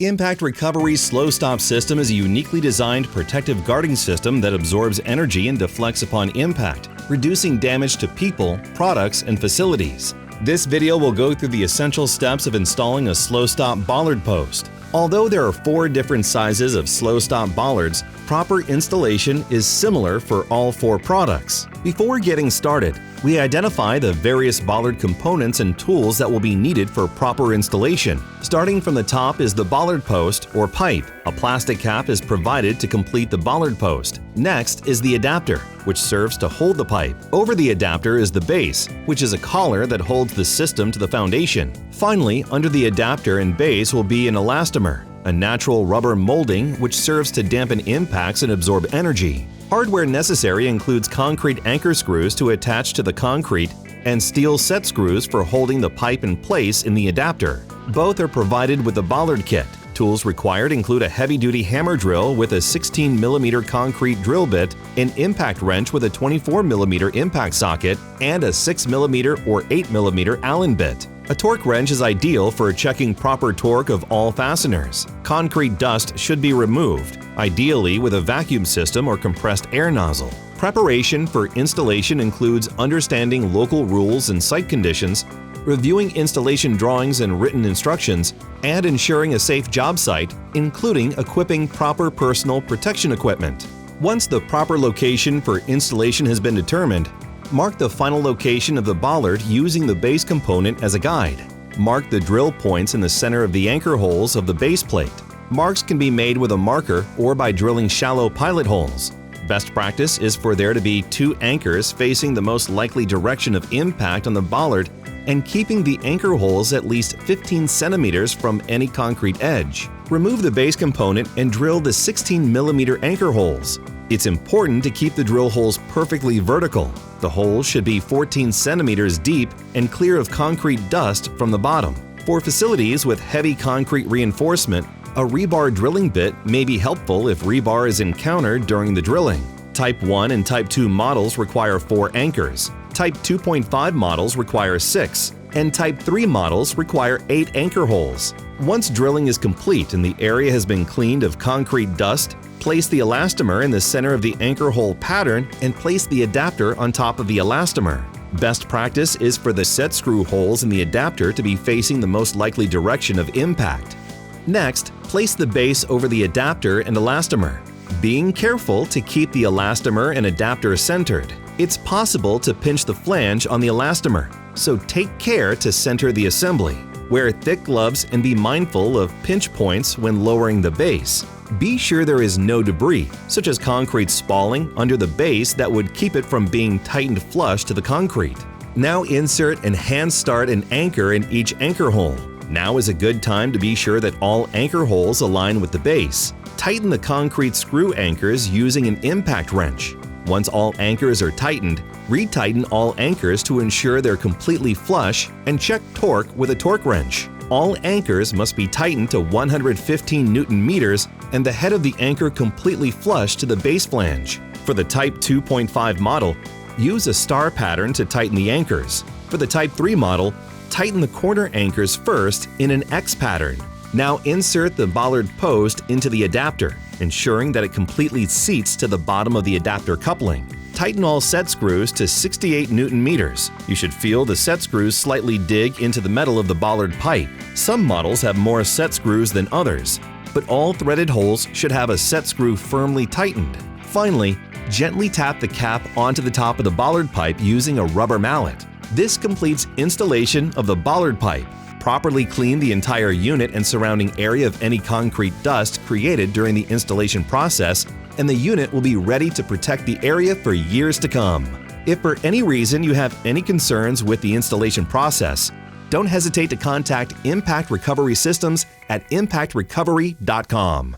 Impact Recovery's SlowStop system is a uniquely designed protective guarding system that absorbs energy and deflects upon impact, reducing damage to people, products, and facilities. This video will go through the essential steps of installing a SlowStop Bollard post. Although there are 4 different sizes of SlowStop Bollards, proper installation is similar for all 4 products. Before getting started, we identify the various bollard components and tools that will be needed for proper installation. Starting from the top is the bollard post or pipe. A plastic cap is provided to complete the bollard post. Next is the adapter, which serves to hold the pipe. Over the adapter is the base, which is a collar that holds the system to the foundation. Finally, under the adapter and base will be an elastomer, a natural rubber molding which serves to dampen impacts and absorb energy. Hardware necessary includes concrete anchor screws to attach to the concrete and steel set screws for holding the pipe in place in the adapter. Both are provided with the bollard kit. Tools required include a heavy-duty hammer drill with a 16mm concrete drill bit, an impact wrench with a 24mm impact socket, and a 6mm or 8mm Allen bit. A torque wrench is ideal for checking proper torque of all fasteners. Concrete dust should be removed, ideally with a vacuum system or compressed air nozzle. Preparation for installation includes understanding local rules and site conditions, reviewing installation drawings and written instructions, and ensuring a safe job site, including equipping proper personal protection equipment. Once the proper location for installation has been determined, mark the final location of the bollard using the base component as a guide. Mark the drill points in the center of the anchor holes of the base plate. Marks can be made with a marker or by drilling shallow pilot holes. Best practice is for there to be 2 anchors facing the most likely direction of impact on the bollard and keeping the anchor holes at least 15 centimeters from any concrete edge. Remove the base component and drill the 16mm anchor holes. It's important to keep the drill holes perfectly vertical. The holes should be 14 centimeters deep and clear of concrete dust from the bottom. For facilities with heavy concrete reinforcement, a rebar drilling bit may be helpful if rebar is encountered during the drilling. Type 1 and Type 2 models require 4 anchors. Type 2.5 models require 6, and Type 3 models require 8 anchor holes. Once drilling is complete and the area has been cleaned of concrete dust, place the elastomer in the center of the anchor hole pattern and place the adapter on top of the elastomer. Best practice is for the set screw holes in the adapter to be facing the most likely direction of impact. Next, place the base over the adapter and elastomer, being careful to keep the elastomer and adapter centered. It's possible to pinch the flange on the elastomer, so take care to center the assembly. Wear thick gloves and be mindful of pinch points when lowering the base. Be sure there is no debris, such as concrete spalling, under the base that would keep it from being tightened flush to the concrete. Now insert and hand start an anchor in each anchor hole. Now is a good time to be sure that all anchor holes align with the base. Tighten the concrete screw anchors using an impact wrench. Once all anchors are tightened, retighten all anchors to ensure they're completely flush and check torque with a torque wrench. All anchors must be tightened to 115 Newton-meters and the head of the anchor completely flush to the base flange. For the Type 2.5 model, use a star pattern to tighten the anchors. For the Type 3 model, tighten the corner anchors first in an X pattern. Now insert the bollard post into the adapter, ensuring that it completely seats to the bottom of the adapter coupling. Tighten all set screws to 68 Newton-meters. You should feel the set screws slightly dig into the metal of the bollard pipe. Some models have more set screws than others, but all threaded holes should have a set screw firmly tightened. Finally, gently tap the cap onto the top of the bollard pipe using a rubber mallet. This completes installation of the bollard pipe. Properly clean the entire unit and surrounding area of any concrete dust created during the installation process, and the unit will be ready to protect the area for years to come. If for any reason you have any concerns with the installation process, don't hesitate to contact Impact Recovery Systems at impactrecovery.com.